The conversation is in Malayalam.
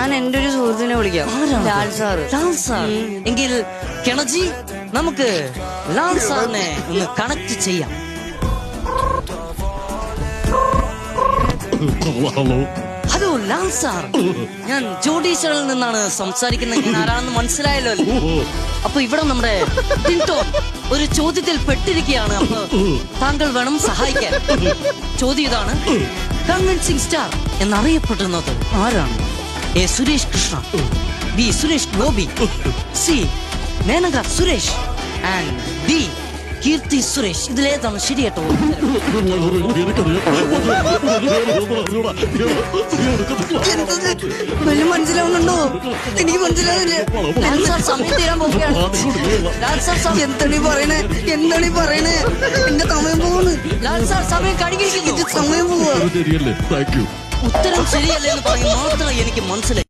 ഞാൻ എന്റെ ഒരു സുഹൃത്തിനെ വിളിക്കാം. ലാൽ സാറ്. ലാൽ സാർ എങ്കിൽ കിണജി നമുക്ക് ലാൽ സാറിനെ ഒന്ന് കണക്ട് ചെയ്യാം. ഹലോ ലാൽ സാർ, ഞാൻ ജോഡീശ്വറിൽ നിന്നാണ് സംസാരിക്കുന്നത്. ഞാൻ ആരാണെന്ന് മനസ്സിലായല്ലോ. അപ്പൊ ഇവിടെ നമ്മുടെ ടിൻടോ ഒരു ചോദ്യത്തിൽ പെട്ടിരിക്കുകയാണ്. അപ്പൊ താങ്കൾ വേണം സഹായിക്കാൻ. ചോദ്യം ഇതാണ്: കൺവിൻസിംഗ് സ്റ്റാർ എന്നറിയപ്പെടുന്നത് ആരാണ്? A Suresh Krishna, B Suresh Gopi, C Menaka Suresh and D Keerthy Suresh. ഇതിലേതാണ് ശരിയായിട്ടോ? വലിയ മനസ്സിലാവുന്നുണ്ടോ? എനിക്ക് മനസ്സിലാവില്ല. സമയം തീരാൻ പോവുകയാണ്. എന്താണ് പറയണേ? എന്റെ സമയം പോകുന്നു. ലാൽ സാർ സമയം കഴിഞ്ഞിരിക്കുന്നു. സമയം പോവാ. ഉത്തരം ശരിയല്ല എന്ന് പറയും മാത്രമേ എനിക്ക് മനസ്സിലായി.